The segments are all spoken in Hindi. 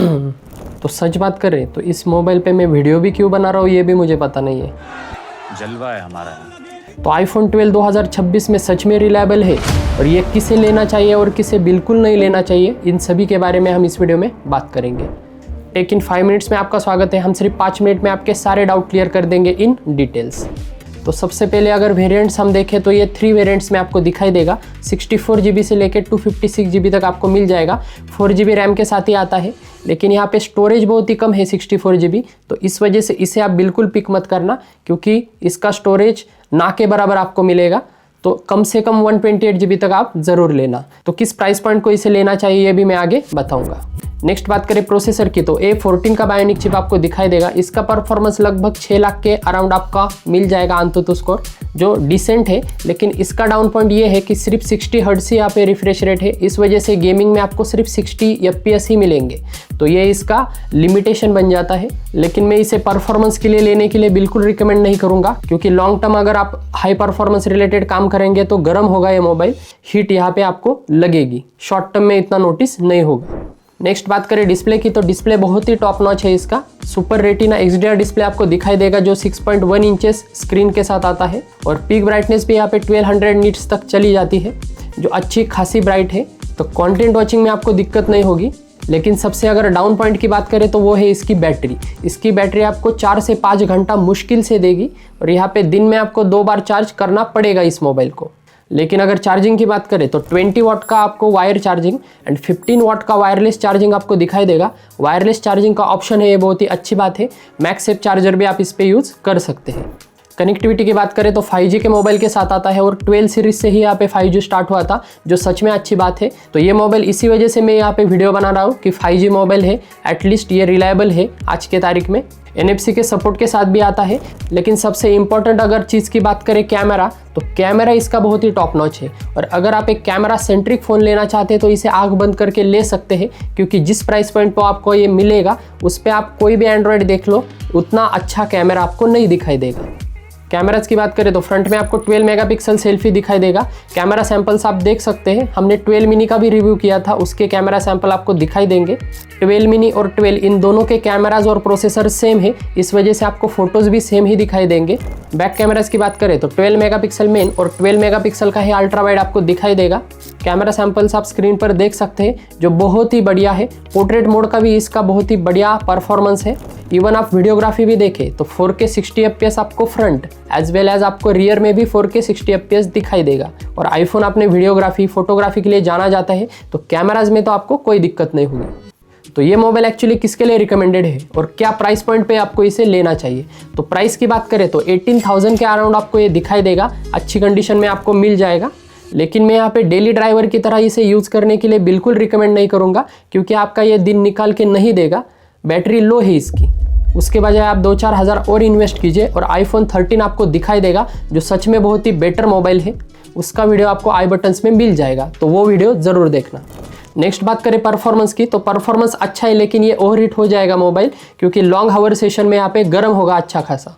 तो सच बात करें तो इस मोबाइल पे मैं वीडियो भी क्यों बना रहा हूँ ये भी मुझे पता नहीं है। जलवा है हमारा। तो आईफोन 12 2026 में सच में रिलायबल है और ये किसे लेना चाहिए और किसे बिल्कुल नहीं लेना चाहिए, इन सभी के बारे में हम इस वीडियो में बात करेंगे। टेक इन 5 मिनट्स में आपका स्वागत है। हम सिर्फ 5 मिनट में आपके सारे डाउट क्लियर कर देंगे इन डिटेल्स। तो सबसे पहले अगर वेरिएंट्स हम देखें तो ये 3 वेरिएंट्स में आपको दिखाई देगा। 64 GB से लेकर 256 GB तक आपको मिल जाएगा। 4 GB रैम के साथ ही आता है, लेकिन यहाँ पे स्टोरेज बहुत ही कम है 64 GB, तो इस वजह से इसे आप बिल्कुल पिक मत करना, क्योंकि इसका स्टोरेज ना के बराबर आपको मिलेगा। तो कम से कम 128 GB तक आप ज़रूर लेना। तो किस प्राइस पॉइंट को इसे लेना चाहिए ये भी मैं आगे बताऊंगा। नेक्स्ट बात करें प्रोसेसर की, तो A14 का बायोनिक चिप आपको दिखाई देगा। इसका परफॉर्मेंस लगभग 6 लाख के अराउंड आपका मिल जाएगा अंतुतु स्कोर, जो डिसेंट है। लेकिन इसका डाउन पॉइंट ये है कि सिर्फ 60 हर्ट्ज ही यहाँ पे रिफ्रेश रेट है, इस वजह से गेमिंग में आपको सिर्फ 60 FPS ही मिलेंगे। तो ये इसका लिमिटेशन बन जाता है। लेकिन मैं इसे परफॉर्मेंस के लिए लेने के लिए बिल्कुल रिकमेंड नहीं करूँगा, क्योंकि लॉन्ग टर्म अगर आप हाई परफॉर्मेंस रिलेटेड काम करेंगे तो गर्म होगा ये मोबाइल, हीट यहाँ पे आपको लगेगी। शॉर्ट टर्म में इतना नोटिस नहीं होगा। नेक्स्ट बात करें डिस्प्ले की, तो डिस्प्ले बहुत ही टॉप नॉच है इसका। सुपर रेटिना XDR डिस्प्ले आपको दिखाई देगा, जो 6.1 इंचेस स्क्रीन के साथ आता है और पीक ब्राइटनेस भी यहाँ पे 1200 निट्स तक चली जाती है, जो अच्छी खासी ब्राइट है। तो कंटेंट वॉचिंग में आपको दिक्कत नहीं होगी। लेकिन सबसे अगर डाउन पॉइंट की बात करें तो वो है इसकी बैटरी। इसकी बैटरी आपको 4 से 5 घंटा मुश्किल से देगी और यहाँ पे दिन में आपको 2 बार चार्ज करना पड़ेगा इस मोबाइल को। लेकिन अगर चार्जिंग की बात करें तो 20 वाट का आपको वायर चार्जिंग एंड 15 वाट का वायरलेस चार्जिंग आपको दिखाई देगा। वायरलेस चार्जिंग का ऑप्शन है, ये बहुत ही अच्छी बात है। मैगसेफ चार्जर भी आप इस पे यूज़ कर सकते हैं। कनेक्टिविटी की बात करें तो 5G के मोबाइल के साथ आता है और 12 सीरीज से ही यहाँ पे 5G स्टार्ट हुआ था, जो सच में अच्छी बात है। तो ये मोबाइल इसी वजह से मैं यहाँ पे वीडियो बना रहा हूँ कि 5G मोबाइल है, एटलीस्ट ये रिलायबल है आज के तारीख में। NFC के सपोर्ट के साथ भी आता है। लेकिन सबसे इंपॉर्टेंट अगर चीज़ की बात करें कैमरा, तो कैमरा इसका बहुत ही टॉप नॉच है। और अगर आप एक कैमरा सेंट्रिक फ़ोन लेना चाहते हैं तो इसे आंख बंद करके ले सकते हैं, क्योंकि जिस प्राइस पॉइंट पर आपको ये मिलेगा उस पर आप कोई भी एंड्रॉयड देख लो, उतना अच्छा कैमरा आपको नहीं दिखाई देगा। कैमराज की बात करें तो फ्रंट में आपको 12 मेगापिक्सल सेल्फी दिखाई देगा। कैमरा सैंपल्स आप देख सकते हैं, हमने 12 मिनी का भी रिव्यू किया था, उसके कैमरा सैंपल आपको दिखाई देंगे। 12 मिनी और 12 इन दोनों के कैमराज और प्रोसेसर सेम है, इस वजह से आपको फोटोज़ भी सेम ही दिखाई देंगे। बैक कैमराज की बात करें तो 12 मेगापिक्सल मेन और 12 मेगापिक्सल का ही अल्ट्रा वाइड आपको दिखाई देगा। कैमरा सैंपल्स आप स्क्रीन पर देख सकते हैं, जो बहुत ही बढ़िया है। पोर्ट्रेट मोड का भी इसका बहुत ही बढ़िया परफॉर्मेंस है। इवन आप वीडियोग्राफी भी देखें तो 4K 60 FPS आपको फ्रंट एज वेल एज आपको रियर में भी 4K 60 FPS दिखाई देगा। और आईफोन अपने वीडियोग्राफी फोटोग्राफी के लिए जाना जाता है, तो कैमराज में तो आपको कोई दिक्कत नहीं होगी। तो ये मोबाइल एक्चुअली किसके लिए रिकमेंडेड है और क्या प्राइस पॉइंट पे आपको इसे लेना चाहिए। तो प्राइस की बात करें तो 18,000 के अराउंड आपको ये दिखाई देगा, अच्छी कंडीशन में आपको मिल जाएगा। लेकिन मैं यहाँ पे डेली ड्राइवर की तरह इसे यूज़ करने के लिए बिल्कुल रिकमेंड नहीं करूँगा, क्योंकि आपका ये दिन निकाल के नहीं देगा। बैटरी लो है इसकी, उसके बजाय आप 2-4 हज़ार और इन्वेस्ट कीजिए और आईफोन 13 आपको दिखाई देगा, जो सच में बहुत ही बेटर मोबाइल है। उसका वीडियो आपको आई बटन्स में मिल जाएगा, तो वो वीडियो ज़रूर देखना। नेक्स्ट बात करें परफॉर्मेंस की, तो परफॉर्मेंस अच्छा है, लेकिन ये ओवर हीट हो जाएगा मोबाइल, क्योंकि लॉन्ग हावर सेशन में यहाँ पे गर्म होगा अच्छा खासा।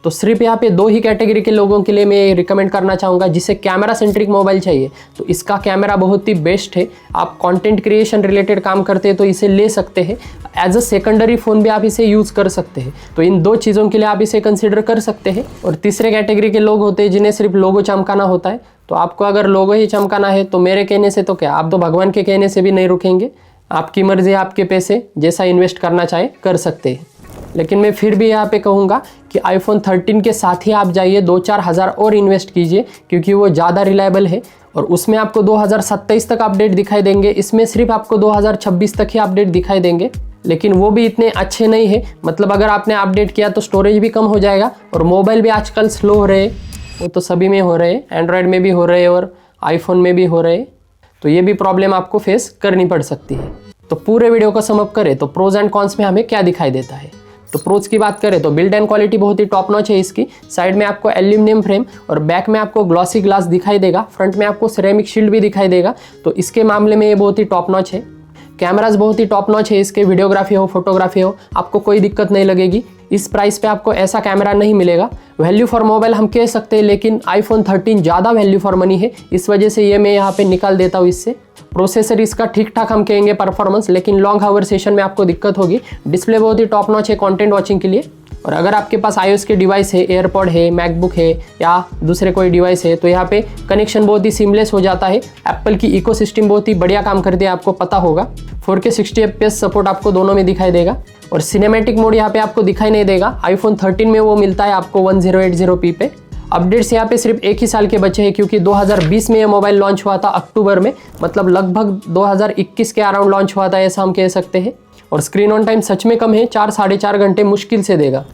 तो सिर्फ यहाँ पे 2 ही कैटेगरी के लोगों के लिए मैं रिकमेंड करना चाहूँगा। जिसे कैमरा सेंट्रिक मोबाइल चाहिए तो इसका कैमरा बहुत ही बेस्ट है। आप कंटेंट क्रिएशन रिलेटेड काम करते हैं तो इसे ले सकते हैं। एज अ सेकेंडरी फ़ोन भी आप इसे यूज़ कर सकते हैं। तो इन 2 चीज़ों के लिए आप इसे कंसिडर कर सकते हैं। और तीसरे कैटेगरी के लोग होते हैं जिन्हें सिर्फ लोगो चमकाना होता है। तो आपको अगर लोगो ही चमकाना है तो मेरे कहने से तो क्या, आप तो भगवान के कहने से भी नहीं रुकेंगे। आपकी मर्ज़ी, आपके पैसे, जैसा इन्वेस्ट करना चाहे कर सकते हैं। लेकिन मैं फिर भी यहाँ पे कहूँगा कि आईफोन 13 के साथ ही आप जाइए, 2-4 हज़ार और इन्वेस्ट कीजिए, क्योंकि वो ज़्यादा रिलायबल है। और उसमें आपको 2027 तक अपडेट दिखाई देंगे, इसमें सिर्फ आपको 2026 तक ही अपडेट दिखाई देंगे। लेकिन वो भी इतने अच्छे नहीं है। मतलब अगर आपने अपडेट किया तो स्टोरेज भी कम हो जाएगा और मोबाइल भी आजकल स्लो हो रहे हैं। वो तो सभी में हो रहे हैं, एंड्रॉयड में भी हो रहे हैं और आईफोन में भी हो रहे हैं। तो ये भी प्रॉब्लम आपको फेस करनी पड़ सकती है। तो पूरे वीडियो को सम अप करें तो प्रोज एंड कॉन्स में हमें क्या दिखाई देता है। तो प्रोज की बात करें तो बिल्ड एंड क्वालिटी बहुत ही टॉप नॉच है इसकी। साइड में आपको एल्यूमिनियम फ्रेम और बैक में आपको ग्लॉसी ग्लास दिखाई देगा। फ्रंट में आपको सिरेमिक शील्ड भी दिखाई देगा। तो इसके मामले में ये बहुत ही टॉप नॉच है। कैमराज बहुत ही टॉप नॉच है इसके, वीडियोग्राफी हो फोटोग्राफी हो आपको कोई दिक्कत नहीं लगेगी। इस प्राइस पे आपको ऐसा कैमरा नहीं मिलेगा। वैल्यू फॉर मोबाइल हम कह सकते हैं, लेकिन आईफोन 13 ज़्यादा वैल्यू फॉर मनी है, इस वजह से ये मैं यहाँ पे निकाल देता हूँ इससे। प्रोसेसर इसका ठीक ठाक हम कहेंगे परफॉर्मेंस, लेकिन लॉन्ग हावर सेशन में आपको दिक्कत होगी। डिस्प्ले बहुत ही टॉप नॉच है कंटेंट वॉचिंग के लिए। और अगर आपके पास iOS के डिवाइस है, एयरपॉड है, मैकबुक है या दूसरे कोई डिवाइस है, तो यहाँ पे कनेक्शन बहुत ही सीमलेस हो जाता है। एप्पल की इकोसिस्टम बहुत ही बढ़िया काम करती है, आपको पता होगा। 4K 60 FPS सपोर्ट आपको दोनों में दिखाई देगा और सिनेमैटिक मोड यहाँ पे आपको दिखाई नहीं देगा। आईफोन 13 में वो मिलता है आपको 1080p पे। अपडेट्स यहाँ पे सिर्फ एक ही साल के बचे हैं, क्योंकि 2020 में ये मोबाइल लॉन्च हुआ था अक्टूबर में, मतलब लगभग 2021 के अराउंड लॉन्च हुआ था, ऐसा हम कह सकते हैं। और स्क्रीन ऑन टाइम सच में कम है, 4-4.5 घंटे मुश्किल से देगा।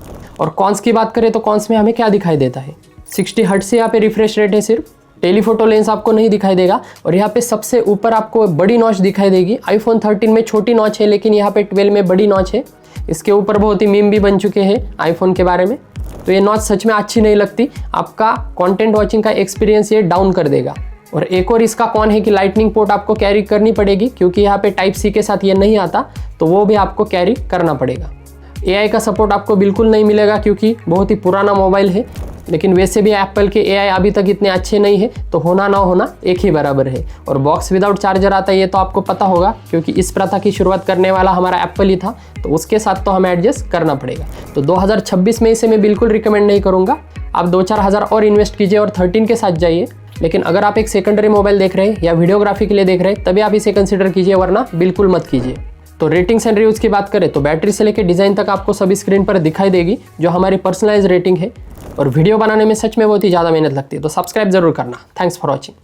और कॉन्स की बात करें तो कॉन्स में हमें क्या दिखाई देता है, 60 हर्ट्ज से यहाँ पे रिफ्रेश रेट है सिर्फ। टेलीफोटो लेंस आपको नहीं दिखाई देगा। और यहाँ पे सबसे ऊपर आपको बड़ी नॉच दिखाई देगी। आईफोन 13 में छोटी नॉच है, लेकिन यहाँ पे 12 में बड़ी नॉच है। इसके ऊपर बहुत ही मीम भी बन चुके हैं आईफोन के बारे में। तो ये नॉच सच में अच्छी नहीं लगती, आपका कंटेंट वॉचिंग का एक्सपीरियंस ये डाउन कर देगा। और एक और इसका कौन है कि लाइटनिंग पोर्ट आपको कैरी करनी पड़ेगी, क्योंकि यहाँ पे टाइप सी के साथ ये नहीं आता, तो वो भी आपको कैरी करना पड़ेगा। AI का सपोर्ट आपको बिल्कुल नहीं मिलेगा, क्योंकि बहुत ही पुराना मोबाइल है। लेकिन वैसे भी एप्पल के AI अभी तक इतने अच्छे नहीं है, तो होना ना होना एक ही बराबर है। और बॉक्स विदाउट चार्जर आता है, ये तो आपको पता होगा, क्योंकि इस प्रथा की शुरुआत करने वाला हमारा एप्पल ही था, तो उसके साथ तो हमें एडजस्ट करना पड़ेगा। तो 2026 में इसे मैं बिल्कुल रिकमेंड नहीं करूँगा। आप 2-4 हज़ार और इन्वेस्ट कीजिए और 13 के साथ जाइए। लेकिन अगर आप एक सेकेंडरी मोबाइल देख रहे हैं या वीडियोग्राफी के लिए देख रहे हैं, तभी आप इसे कंसिडर कीजिए, वरना बिल्कुल मत कीजिए। तो रेटिंग्स एंड रिव्यूज़ की बात करें तो बैटरी से लेकर डिज़ाइन तक आपको सभी स्क्रीन पर दिखाई देगी, जो हमारी पर्सनलाइज रेटिंग है। और वीडियो बनाने में सच में बहुत ही ज़्यादा मेहनत लगती है, तो सब्सक्राइब जरूर करना। Thanks for watching.